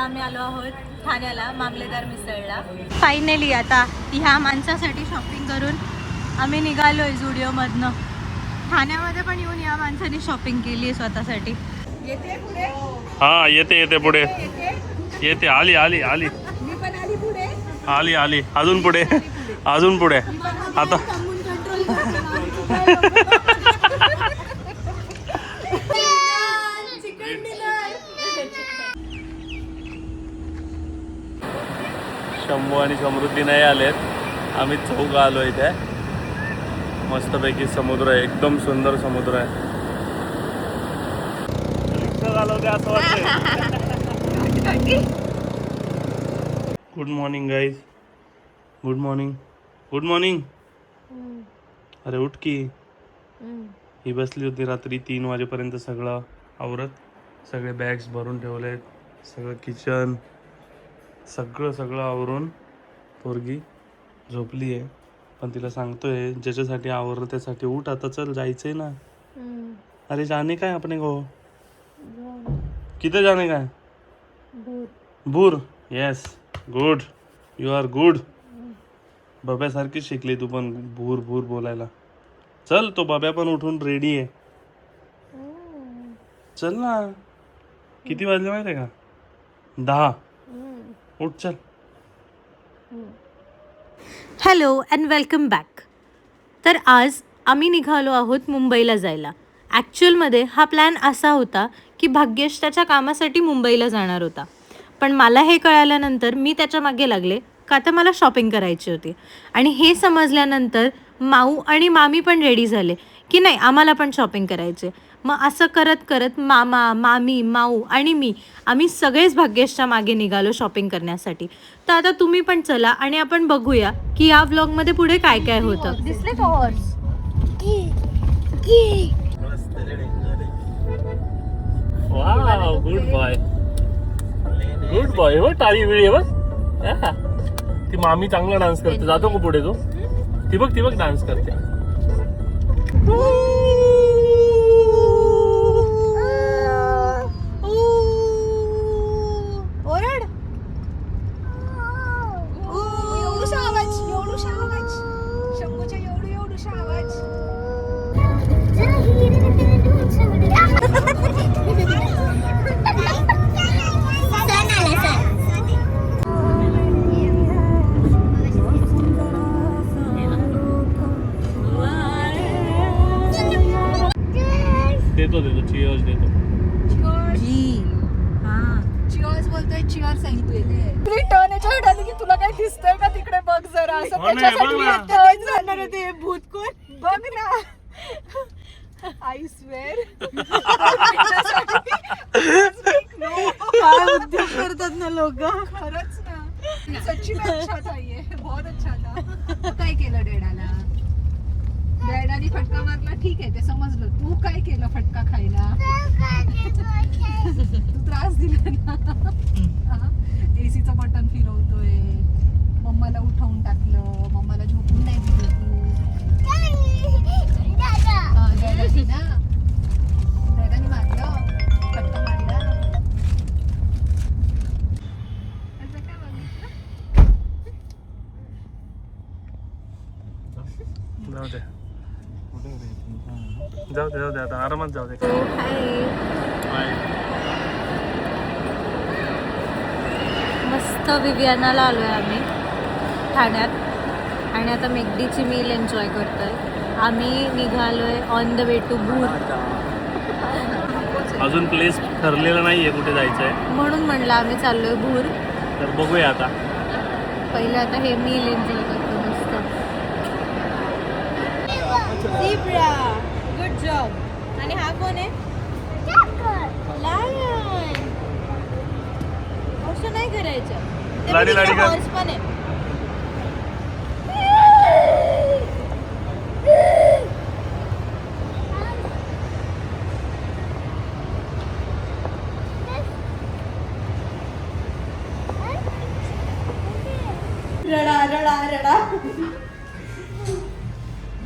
आम्ही आलो आहोत ठाण्याला मामलेदार मिसळला. फायनली आता ह्या माणसासाठी शॉपिंग करून आम्ही निघालोय झुडिओमधनं. ठाण्यामध्ये पण येऊन या माणसाने शॉपिंग केली आहे स्वतःसाठी. येते पुढे. हा येते पुढे येते. आली आली आली मी पण आली पुढे. आली आली अजून पुढे अजून पुढे आता. शंभू आणि समृद्धी नाही आलेत. आम्ही चौघ आलो इथे. मस्तपैकी समुद्र आहे, एकदम सुंदर समुद्र आहे. रिक्षा चालवते असं वाटतंय. Good morning guys. Good morning. Good morning. अरे उठ की. ही बसली होती रात्री 3 वाजेपर्यंत सगळं आवरत. सगळे बॅग्स भरून ठेवलेत, सगळं किचन सगळं आवरून पोरगी झोपली आहे. पण तिला सांगतोय ज्याच्यासाठी आवरलं त्यासाठी उठ आता, चल जायचंय ना. अरे जाने का है अपने को? किधर जाने का है? भूर. Yes good. You are good. बब्यासारखी शिकली तू पण भूर भूर बोलायला. चल तो बब्या पण उठून रेडी आहे. चल ना. किती वाजले माहिती आहे का? 10. उठ चल. Hello and welcome back. तर आज आम्ही निघालो आहोत मुंबईला जायला. ॲक्च्युअलमध्ये हा प्लॅन असा होता की भाग्येश त्याच्या कामासाठी मुंबईला जाणार होता. पण मला हे कळाल्यानंतर मी त्याच्या मागे लागले का तर मला शॉपिंग करायची होती. आणि हे समजल्यानंतर माऊ आणि मामी पण रेडी झाले की नाही आम्हाला पण शॉपिंग करायचे. मग असं करत करत मामा मामी माऊ आणि मी आम्ही सगळेच भाग्येशच्या मागे निघालो शॉपिंग करण्यासाठी. तर आता तुम्ही पण चला आणि आपण बघूया की या व्लॉगमध्ये पुढे काय काय होतं. दिसले का horse? Wow good boy. Good boy. हो टाळी विळी बघ. ती मामी चांगला डान्स करते. जातो का पुढे तो? ती बघ डान्स करते. ओरड. एवढूसा आवाज शंभूच्या एवढूसा आवाज. देतो चिअर्स देतो. बोलतोय चिअर्स सांगितले. टर्न याच्याकडे आली की तुला काय दिसतंय का तिकडे बघ जरा. असं त्याच्यासाठी जाणार आहे ते भूत कोण बघ ना. I swear. काय उद्योग करतात ना लोक. खरंच ना. सच्ची में अच्छा था ये. बहुत अच्छा था. काय केलं डॅडाला? डॅडानी फटका मारला ठीक आहे ते समजलं. तू काय केलं फटका खायला? तू त्रास दिला ना. एसीचं बटन फिरवतोय. मम्माला उठवून टाकलं. मम्माला झोपून नाही दिलं तू. डॅडानी ना डॅडानी मारलं. फटका मारला. असं काय बघितलं? जाऊ दे आता आरामात जाऊ दे. मस्त विवियानाला आलोय आम्ही ठाण्यात. आणि आता मेगडीची मील एन्जॉय करतोय. आम्ही निघालोय ऑन द वे टू भूर. अजून प्लेस ठरलेला नाहीये कुठे जायचंय म्हणून म्हणलं आम्ही चाललोय भूर. तर बघूया आता. पहिले आता हे मील एन्जॉय करतो मस्त. झीब्रा. Good job. आणि हा कोण आहे? लायन. असं नाही करायचं. लाडी लाडी कर. हॉर्स पण आहे. रडा रडा रडा.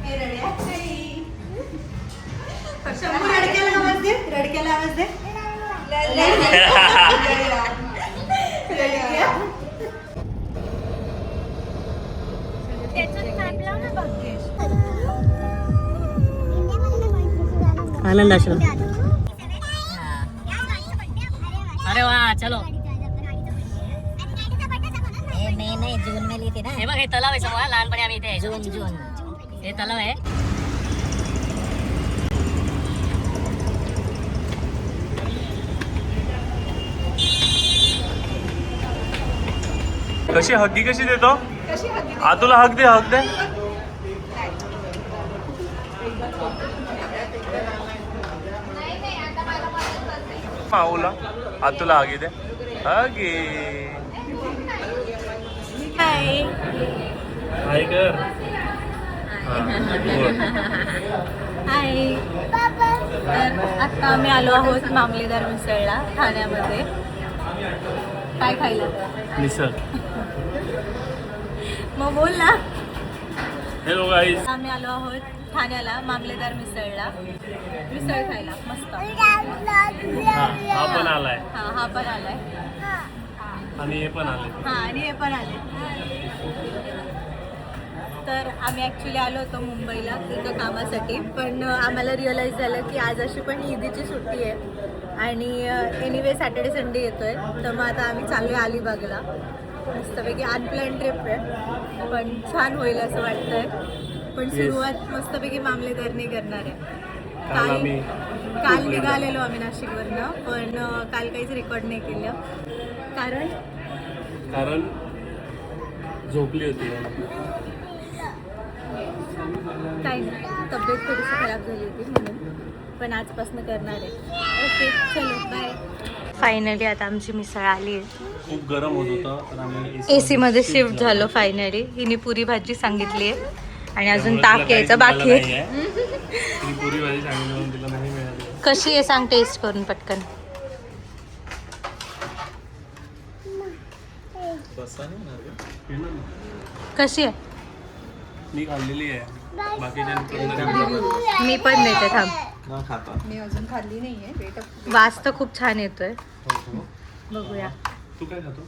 रड्या रडक्याला आवाज दे. रडक्याला आवाज दे. आनंद आश्रम. अरे वा चलो. मे नाही जून मध्ये येते ना. हे बघ हे तलाव आहे समोर. लहानपणी आम्ही इथे जून हे तलाव आहे. कशी हग्गी कशी देतो? तुला हक दे हक दे. माऊला तुला हगी दे हगी. हाय. हाय कर. हाय. तर आत्ता आम्ही आलो आहोत मामलेदार मिसळला ठाण्यामध्ये. काय खायला? मिसळ. मग बोल ना. Hello guys. आम्ही आलो आहोत ठाण्याला मामलेदार मिसळ खायला. मस्त. हा पण आलाय हा पण आलाय. आणि हे पण आले. आणि हे पण आले. तर आम्ही ॲक्च्युली आलो होतो मुंबईला एका कामासाठी, पण आम्हाला रिअलाईज झालं की आज अशी पण ईदची सुट्टी आहे आणि एनिवे सॅटर्डे संडे येतोय, तर मग आता आम्ही चाललो आहे अलिबागला. मस्तपैकी अनप्लॅन ट्रिप आहे, पण छान होईल असं वाटतंय. पण सुरुवात मस्तपैकी मामलेदारने करणार आहे. काल निघालेलो आम्ही नाशिकवरनं, पण काल काहीच रेकॉर्ड नाही केलं. कारण झोपली होती. काही नाही, तब्येत थोडीशी खराब झाली होती म्हणून. पण आजपासून करणार आहे. ओके चलो बाय. फायनली आता आमची मिसळ आली आहे. खूप गरम होत होतं तर आम्ही AC मध्ये शिफ्ट झालो फायनली. हिने पुरी भाजी सांगितली आहे आणि अजून ताक यायचं बाकी आहे. पुरी भाजी सांगितली तिला नाही मिळाली. कशी आहे सांग टेस्ट करून पटकन. कशी आहे? मी खाल्लेली आहे. बाकीच्या मी पण देते थांब. मी अजून खाल्ली नाहीये. वास तर खूप छान येतोय. बघूया. तू काय खातो?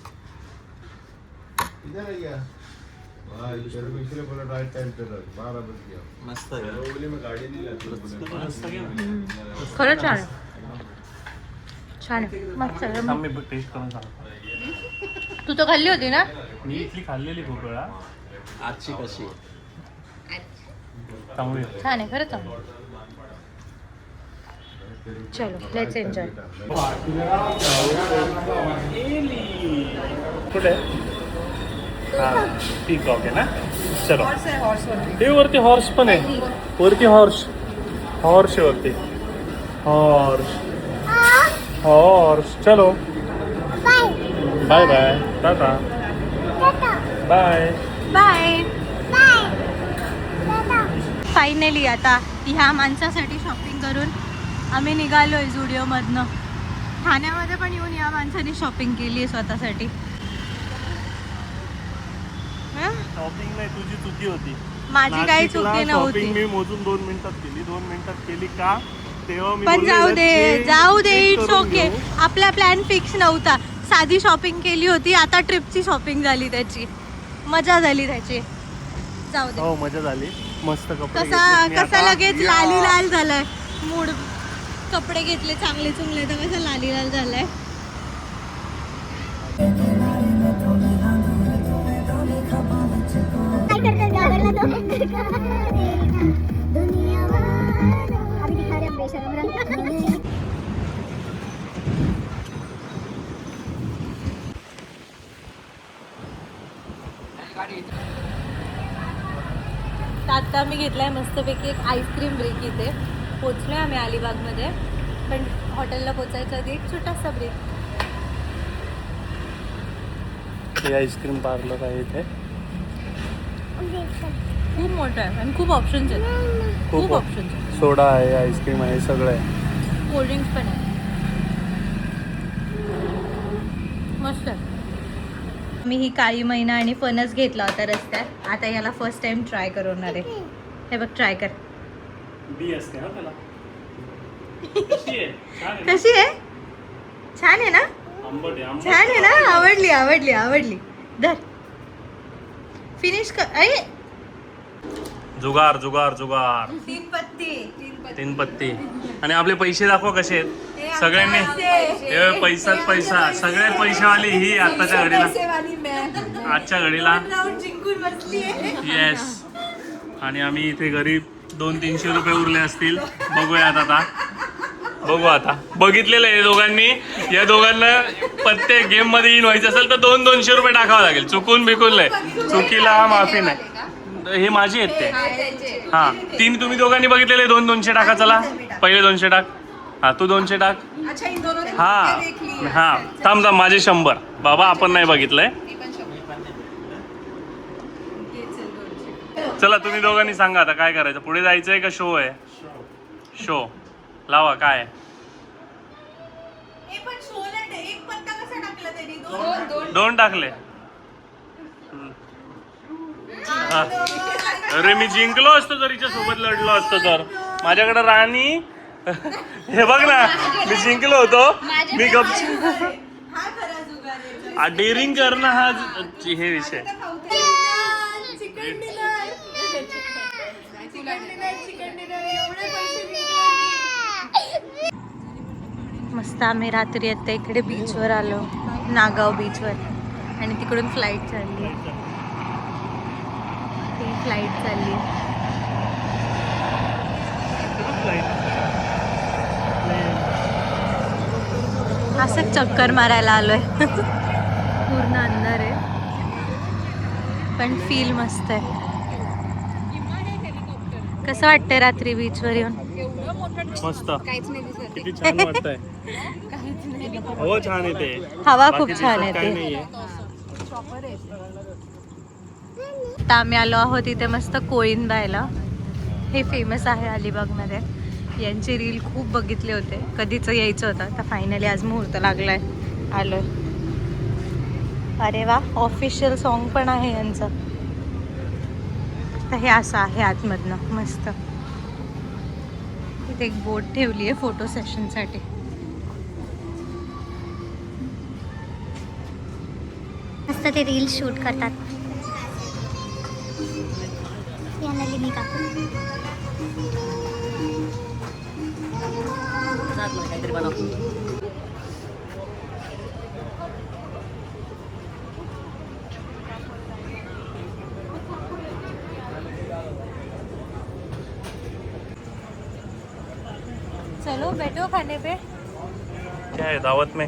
खरंच छान आहे. छान आहे. मस्त आहे. मी टेस्ट करून सांगतो. तू तर खाल्ली होती ना? मी इथली खाल्लेली खूप वेळा. आजची कशी? चांगली छान आहे खरंच चांगलं. चलो लेट्स एन्जॉय. कुठे? पीकॉक आहे ना. चलो ते वरती हॉर्स पण आहे. वरती हॉर्स आहे वरती. हॉर्स. चलो bye bye. Tata bye. Bye. Finally आता ह्या माणसासाठी शॉपिंग करून आम्ही निघालोय झुडिओमधनं. ठाण्यामध्ये पण येऊन या माणसाने शॉपिंग केली आहे स्वतःसाठी. शॉपिंग नाही, तुझी चुकी होती. माझी काही नाशिकला चुकी नव्हती. शॉपिंग मी मोजून 2 मिनिटात केली. 2 मिनिटात केली का तेव्हा मी पण बोललो, जाऊ याला दे change इट्स करून ओके. घेऊ. आपला प्लॅन फिक्स नव्हता. साधी शॉपिंग केली होती, आता ट्रिपची शॉपिंग झाली. त्याची मजा झाली त्याची. जाऊ दे. हो मजा झाली. मस्त कपडे कसा घेतलेत मी कसा आता. लगेच लाली लाल झालाय मूड. कपडे घेतले चांगले चुंगले तर कसा लाली लाल झालाय. आता मी घेतलाय मस्तपैकी एक आईस्क्रीम ब्रेक. इथे पोचलोय आम्ही अलिबागमध्ये, पण हॉटेलला पोचायच्या आधी एक छोटासा ब्रेक. हे आईस्क्रीम पार्लर आहे इथे. खूप मोठं आहे आणि खूप ऑप्शन्स आहेत. खूप ऑप्शन्स आहेत. सोडा आहे, आईस्क्रीम आहे, सगळं आहे. कोल्ड्रिंक्स पण आहे. मस्त आहे. मी ही काळी मैना आणि फणस घेतला होता रस्त्यात. आता याला फर्स्ट टाइम ट्राय करवणार आहे. हे बघ ट्राय कर. बी असते ना त्याला. कशी आहे? छान आहे ना? कशी आहे? छान आहे ना? आंबट आहे, आंबट. छान आहे ना? आवडली. धर फिनिश कर. अरे जुगार. 3 पत्ती 3 पत्ती. आणि आपले पैसे दाखवा कसे आहेत सगळ्यांनी. हे पैसाच पैसा, सगळे पैसेवाली ही आताच्या घडीला, आजच्या घडीला. येस. आणि आम्ही इथे गरीब 200-300 रुपये उरले असतील. बघूयात आता, बघू आता. बघितलेलं आहे दोघांनी, या दोघांना प्रत्येक गेम मध्ये इन व्हायचं असेल तर 200-200 रुपये टाकावं लागेल. चुकून बिकून लय, चुकीला माफी नाही. हे माझी आहेत ते. हा 3 तुम्ही दोघांनी बघितलेले. 200 टाका. चला पहिले 200 टाक. हा तू 200 टाक. हा हा थांब थांब, माझे 100. बाबा आपण नाही बघितलंय. चला तुम्ही दोघांनी सांगा आता काय करायचं. पुढे जायचंय का शो आहे? शो लावा. काय दोन टाकले? हा. अरे मी जिंकलो असतो जर हिच्या सोबत लढलो असतो तर. माझ्याकडे राणी हे बघ ना, मी जिंकलो होतो. मी गपचूप डेअरिंग करणं हा हे विषय. मस्त आम्ही रात्री आता इकडे बीचवर आलो, नागाव बीचवर. आणि तिकडून फ्लाईट चालली. फ्लाईट चालली. असं चक्कर मारायला आलोय. पूर्ण अंधार आहे पण फील मस्त आहे. कसं वाटतंय रात्री बीचवर येऊन? मस्त. किती छान वाटतंय. हो छान येते हवा, खूप छान येते. आता आम्ही आलो आहोत इथे मस्त कोळींबायला. हे फेमस आहे अलिबागमध्ये. यांचे रील खूप बघितले होते, कधीच यायचं होतं. तर फायनली आज मुहूर्त लागलाय, आलोय. अरे वा, ऑफिशियल सॉन्ग पण आहे यांचं. तर हे असं आहे आतमधनं मस्त. इथे एक बोट ठेवली आहे फोटो सेशनसाठी. मस्त ते रील शूट करतात. या नलिनी काकू. काहीतरी बनव. चलो बैठो खाने पे. क्या है दावत में?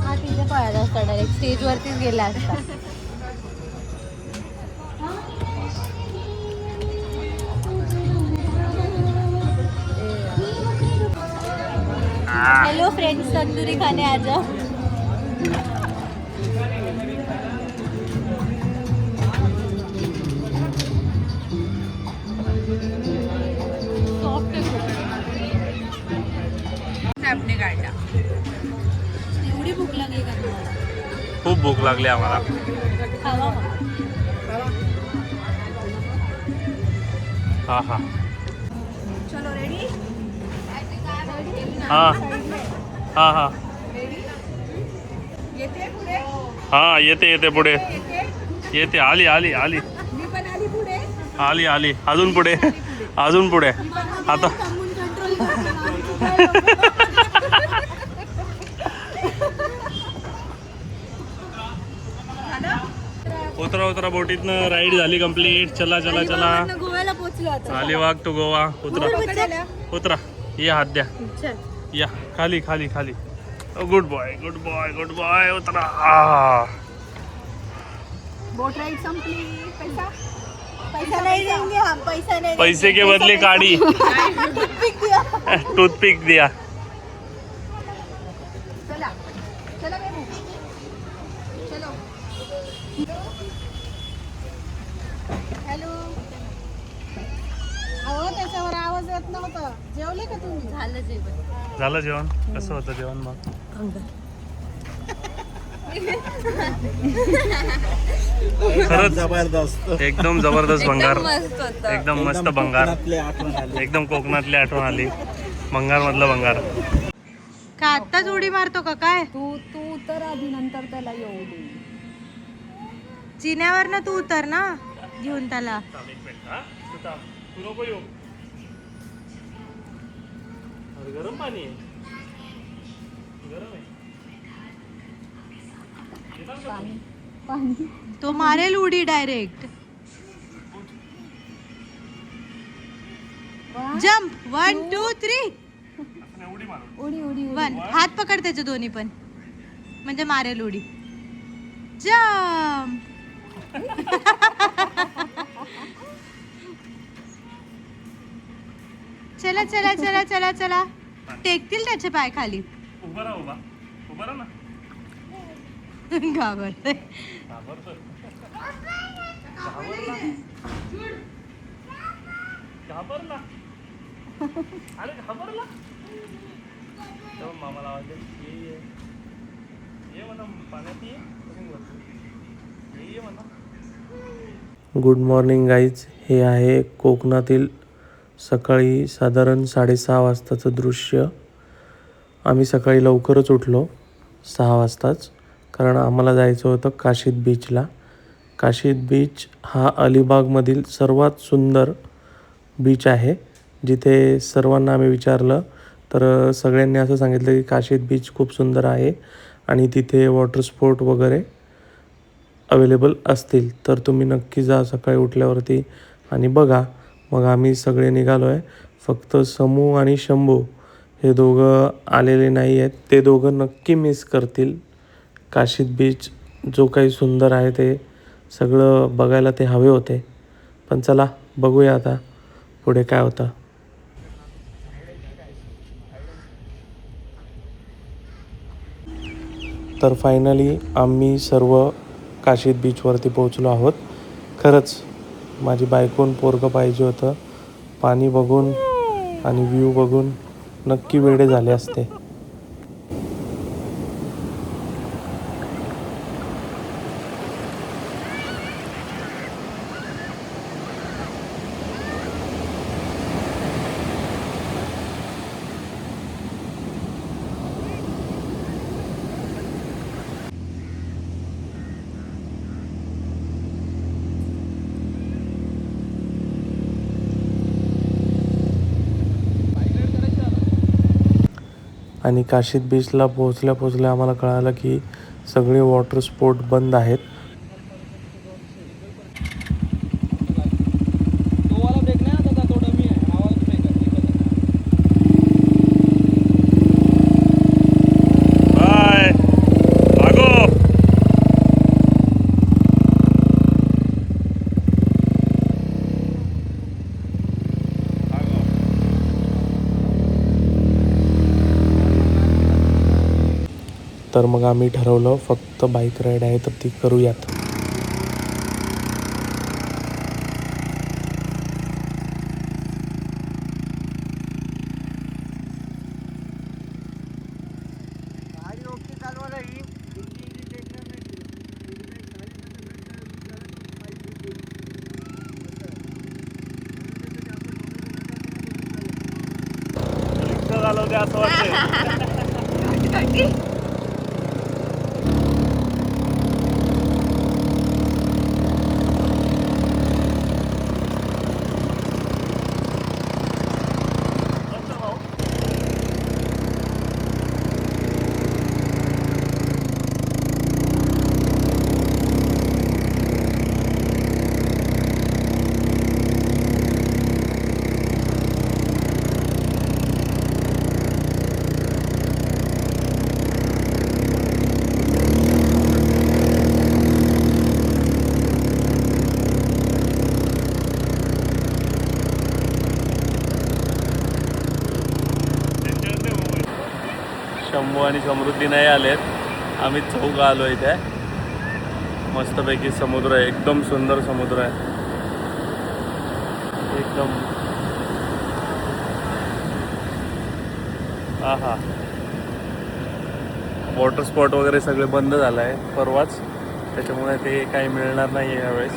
हा तिथे पळाला असता, डायरेक्ट स्टेजवरतीच गेला असता. हेलो फ्रेंड्स, तंदूरी खाने आ जाओ. आपने काढला. एवढी भूक लागली का तुम्हाला? खूप भूक लागली आम्हाला. खावा मग. हा हा चलो रेडी. हा हा हा येते पुढे. हा येते येते पुढे येते. आली आली आली मी पण आली पुढे. आली आली. अजून पुढे, अजून पुढे. आता उतरा उतरा बोटीतनं. राईड झाली कंप्लीट. चला चला चला. गोव्याला पोहोचलो आता. अलिबाग टू गोवा. उतरा उतरा. ये हात द्या. चल. या खाली खाली खाली. Good boy good boy good boy. उतरा. आ बोट राईड संपली. पैसा पैसा नहीं देंगे हम, पैसा नहीं. पैसे के बदले काड़ी. टूथपिक दिया. चला चला बेबू. चलो. हॅलो. अहो त्याच्यावर आवाज येत नव्हता. जेवले का तुम्ही? झालं जेवण. झालं जेवण? कसं होतं जेवण मग? खरंच जबरदस्त. एकदम जबरदस्त भंगार. मस्त होतं. एकदम मस्त भंगार. एकदम कोकणातली आठवण आली. भंगार मधलं भंगार. का आत्ताच उडी मारतो का काय? तू तर आधी, नंतर त्याला येऊ दे. जिन्यावरनं तू उतर ना घेऊन त्याला. थांब एक मिनिट हा. तू नको येऊ. अरे गरम पाणी आहे. गरम आहे. येणार का तू? तो मारेल उडी डायरेक्ट. जम्प 1 2 3 असं नाही, उडी मारू. उडी उडी 1. हात पकड त्याचे दोन्ही पण म्हणजे मारेल उडी. जम्प. चला चला चला चला चला. टेकतील त्याचे पाय खाली. उभा राहा उभा. उभा राहा ना. घाबरते. घाबरतोय. घाबरला. घाबरला. अरे घाबरला. तेव्हा मामाला आवाज दे. ये म्हणा पाण्यात ये. ये म्हणा. Good morning guys. हे आहे कोकणातील सकाळी साधारण 6:30 वाजताचं दृश्य. आम्ही सकाळी लवकरच उठलो 6 वाजताच, कारण आम्हाला जायचं होतं काशीद बीचला. काशीद बीच हा अलिबागमधील सर्वात सुंदर बीच आहे. जिथे सर्वांना आम्ही विचारलं तर सगळ्यांनी असं सांगितलं की काशीद बीच खूप सुंदर आहे आणि तिथे वॉटर स्पोर्ट वगैरे अवेलेबल असतील, तर तुम्ही नक्की जा सकाळी उठल्यावरती आणि बघा. मग आम्ही सगळे निघालो आहे. फक्त समू आणि शंभू हे दोघं आलेले नाही आहेत. ते दोघं नक्की मिस करतील काशीद बीच. जो काही सुंदर आहे ते सगळं बघायला ते हवे होते. पण चला बघूया आता पुढे काय होतं. तर फायनली आम्ही सर्व काशीद बीचवरती पोहोचलो आहोत. खरंच माझी बायकोन पोरगं पाहिजे होतं. पाणी बघून आणि व्ह्यू बघून नक्की वेडे झाले असते. आणि काशीद बीचला पोहोचल्या आम्हाला कळालं की सगळे वॉटर स्पोर्ट बंद आहेत. तर मग आम्ही ठरवलं फक्त बाईक राईड आहे तर ती करूयात. असं वाटतंय. शंभू आणि समृद्धी नाही आलेत. आम्ही चौघ आलो इथे. मस्तपैकी समुद्र आहे. एकदम सुंदर समुद्र आहे. एकदम हा वॉटर स्पॉट वगैरे सगळे बंद झालं आहे परवाच, त्याच्यामुळे ते काही मिळणार नाही आहे यावेळेस.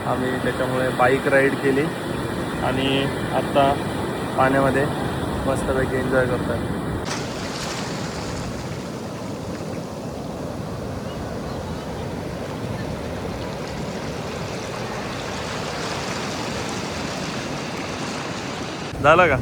आम्ही त्याच्यामुळे बाईक राईड केली आणि आत्ता पाण्यामध्ये मस्तपैकी एन्जॉय करतात. झालं का